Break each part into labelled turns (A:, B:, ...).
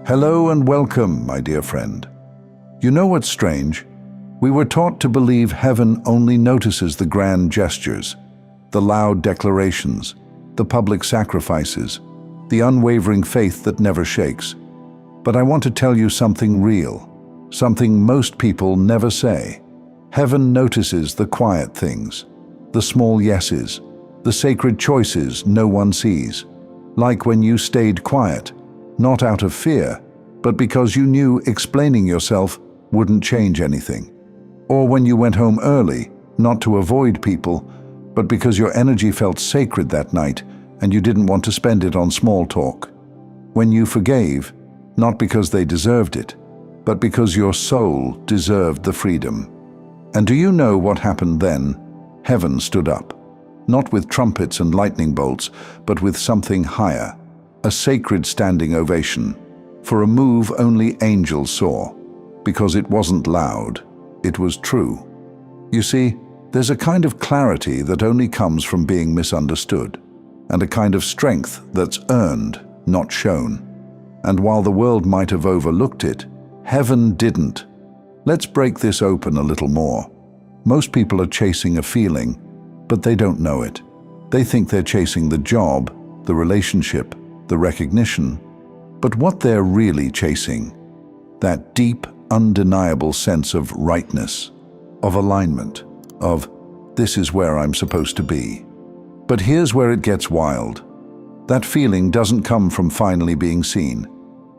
A: Hello and welcome, my dear friend. You know what's strange? We were taught to believe heaven only notices the grand gestures, the loud declarations, the public sacrifices, the unwavering faith that never shakes. But I want to tell you something real, something most people never say. Heaven notices the quiet things, the small yeses, the sacred choices no one sees. Like when you stayed quiet, not out of fear, but because you knew explaining yourself wouldn't change anything. Or when you went home early, not to avoid people, but because your energy felt sacred that night and you didn't want to spend it on small talk. When you forgave, not because they deserved it, but because your soul deserved the freedom. And do you know what happened then? Heaven stood up. Not with trumpets and lightning bolts, but with something higher, a sacred standing ovation, for a move only angels saw, because it wasn't loud, it was true. You see, there's a kind of clarity that only comes from being misunderstood, and a kind of strength that's earned, not shown. And while the world might have overlooked it, heaven didn't. Let's break this open a little more. Most people are chasing a feeling, but they don't know it. They think they're chasing the job, the relationship, the recognition. But what they're really chasing, that deep, undeniable sense of rightness, of alignment, of this is where I'm supposed to be. But here's where it gets wild. That feeling doesn't come from finally being seen.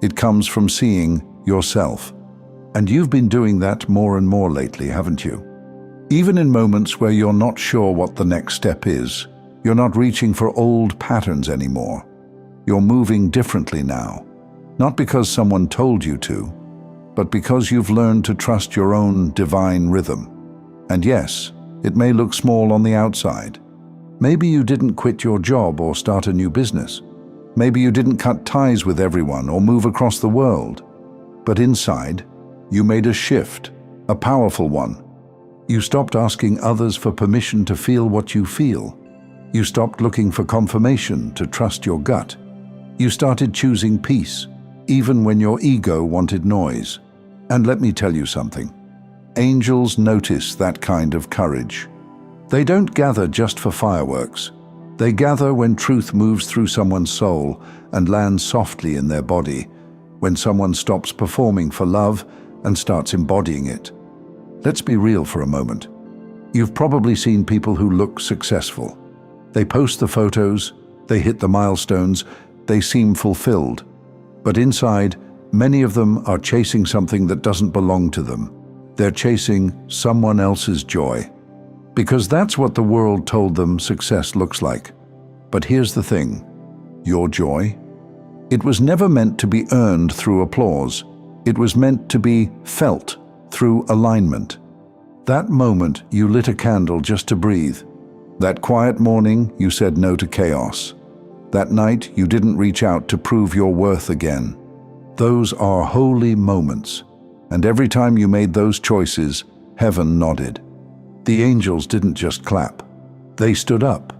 A: It comes from seeing yourself. And you've been doing that more and more lately, haven't you? Even in moments where you're not sure what the next step is, you're not reaching for old patterns anymore. You're moving differently now, not because someone told you to, but because you've learned to trust your own divine rhythm. And yes, it may look small on the outside. Maybe you didn't quit your job or start a new business. Maybe you didn't cut ties with everyone or move across the world. But inside, you made a shift, a powerful one. You stopped asking others for permission to feel what you feel. You stopped looking for confirmation to trust your gut. You started choosing peace, even when your ego wanted noise. And let me tell you something. Angels notice that kind of courage. They don't gather just for fireworks. They gather when truth moves through someone's soul and lands softly in their body, when someone stops performing for love and starts embodying it. Let's be real for a moment. You've probably seen people who look successful. They post the photos, they hit the milestones, they seem fulfilled. But inside, many of them are chasing something that doesn't belong to them. They're chasing someone else's joy. Because that's what the world told them success looks like. But here's the thing, your joy? It was never meant to be earned through applause. It was meant to be felt through alignment. That moment you lit a candle just to breathe. That quiet morning you said no to chaos. That night you didn't reach out to prove your worth again. Those are holy moments. And every time you made those choices, heaven nodded. The angels didn't just clap. They stood up.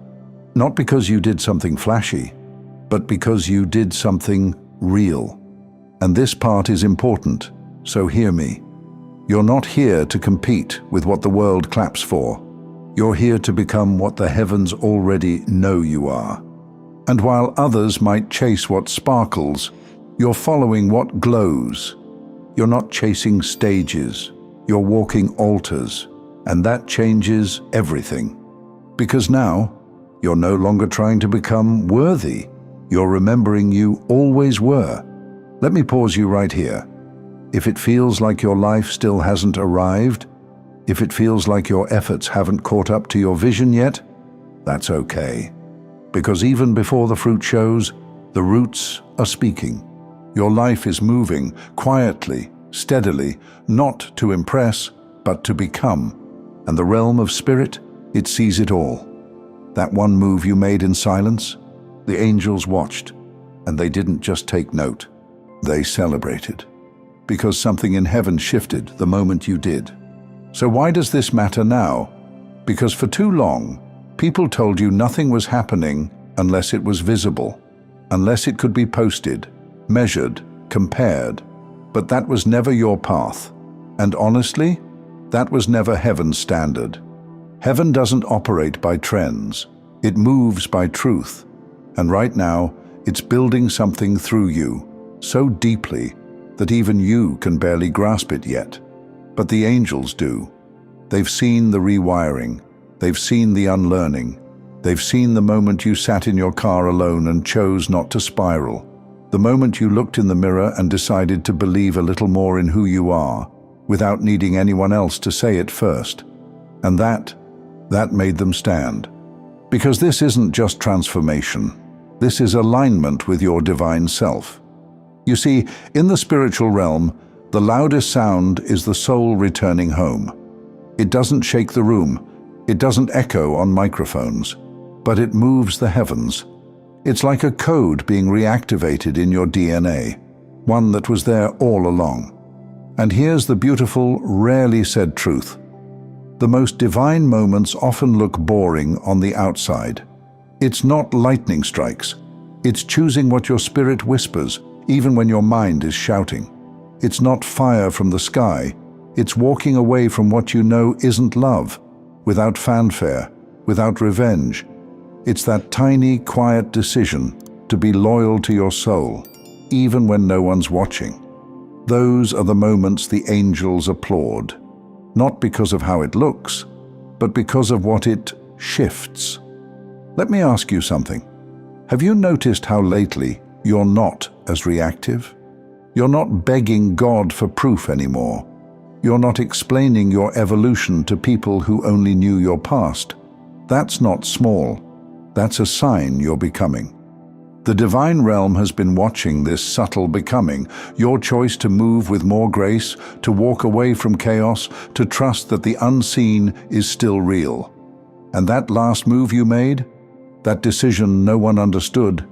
A: Not because you did something flashy, but because you did something real. And this part is important, so hear me. You're not here to compete with what the world claps for. You're here to become what the heavens already know you are. And while others might chase what sparkles, you're following what glows. You're not chasing stages, you're walking altars, and that changes everything. Because now, you're no longer trying to become worthy. You're remembering you always were. Let me pause you right here. If it feels like your life still hasn't arrived, if it feels like your efforts haven't caught up to your vision yet, that's okay. Because even before the fruit shows, the roots are speaking. Your life is moving quietly, steadily, not to impress, but to become. And the realm of spirit, it sees it all. That one move you made in silence, the angels watched, and they didn't just take note. They celebrated. Because something in heaven shifted the moment you did. So why does this matter now? Because for too long, people told you nothing was happening unless it was visible, unless it could be posted, measured, compared, but that was never your path. And honestly, that was never heaven's standard. Heaven doesn't operate by trends. It moves by truth. And right now, it's building something through you, so deeply that even you can barely grasp it yet. But the angels do. They've seen the rewiring. They've seen the unlearning. They've seen the moment you sat in your car alone and chose not to spiral. The moment you looked in the mirror and decided to believe a little more in who you are, without needing anyone else to say it first. And that made them stand. Because this isn't just transformation. This is alignment with your divine self. You see, in the spiritual realm, the loudest sound is the soul returning home. It doesn't shake the room. It doesn't echo on microphones, but it moves the heavens. It's like a code being reactivated in your DNA, one that was there all along. And here's the beautiful, rarely said truth. The most divine moments often look boring on the outside. It's not lightning strikes. It's choosing what your spirit whispers, even when your mind is shouting. It's not fire from the sky. It's walking away from what you know isn't love, without fanfare, without revenge. It's that tiny, quiet decision to be loyal to your soul, even when no one's watching. Those are the moments the angels applaud, not because of how it looks, but because of what it shifts. Let me ask you something. Have you noticed how lately you're not as reactive? You're not begging God for proof anymore. You're not explaining your evolution to people who only knew your past. That's not small. That's a sign you're becoming. The divine realm has been watching this subtle becoming, your choice to move with more grace, to walk away from chaos, to trust that the unseen is still real. And that last move you made, that decision no one understood,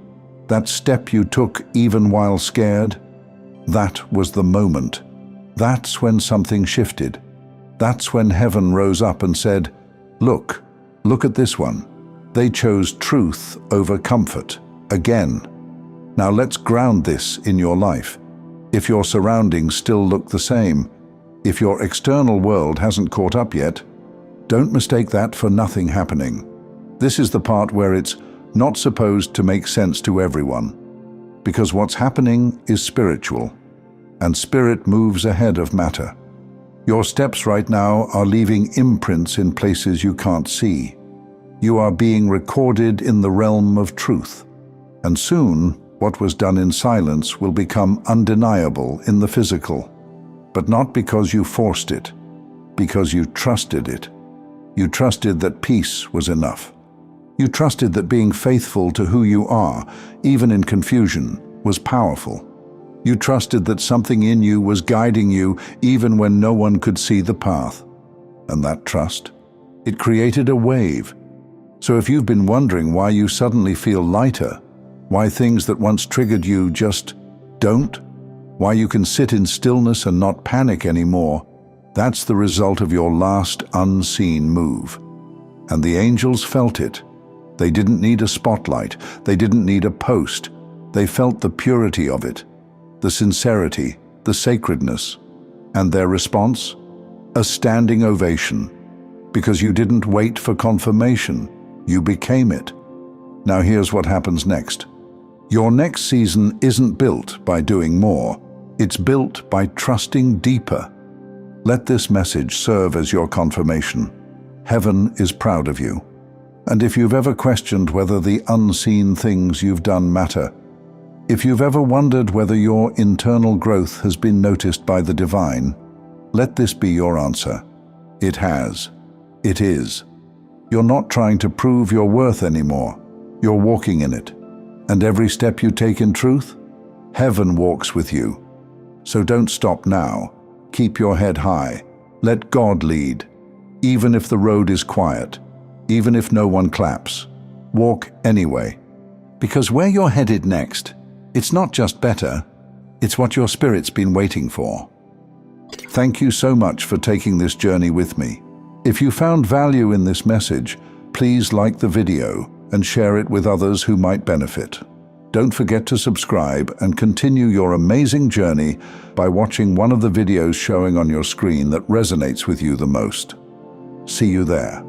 A: that step you took even while scared, that was the moment. That's when something shifted. That's when heaven rose up and said, look at this one. They chose truth over comfort. Again. Now let's ground this in your life. If your surroundings still look the same, if your external world hasn't caught up yet, don't mistake that for nothing happening. This is the part where it's not supposed to make sense to everyone, because what's happening is spiritual, and spirit moves ahead of matter. Your steps right now are leaving imprints in places you can't see. You are being recorded in the realm of truth. And soon, what was done in silence will become undeniable in the physical. But not because you forced it, because you trusted it. You trusted that peace was enough. You trusted that being faithful to who you are, even in confusion, was powerful. You trusted that something in you was guiding you even when no one could see the path. And that trust, it created a wave. So if you've been wondering why you suddenly feel lighter, why things that once triggered you just don't, why you can sit in stillness and not panic anymore, that's the result of your last unseen move. And the angels felt it. They didn't need a spotlight. They didn't need a post. They felt the purity of it, the sincerity, the sacredness. And their response? A standing ovation. Because you didn't wait for confirmation. You became it. Now here's what happens next. Your next season isn't built by doing more. It's built by trusting deeper. Let this message serve as your confirmation. Heaven is proud of you. And if you've ever questioned whether the unseen things you've done matter, if you've ever wondered whether your internal growth has been noticed by the divine, let this be your answer. It has. It is. You're not trying to prove your worth anymore. You're walking in it. And every step you take in truth, heaven walks with you. So don't stop now. Keep your head high. Let God lead. Even if the road is quiet, even if no one claps, walk anyway. Because where you're headed next, it's not just better, it's what your spirit's been waiting for. Thank you so much for taking this journey with me. If you found value in this message, please like the video and share it with others who might benefit. Don't forget to subscribe and continue your amazing journey by watching one of the videos showing on your screen that resonates with you the most. See you there.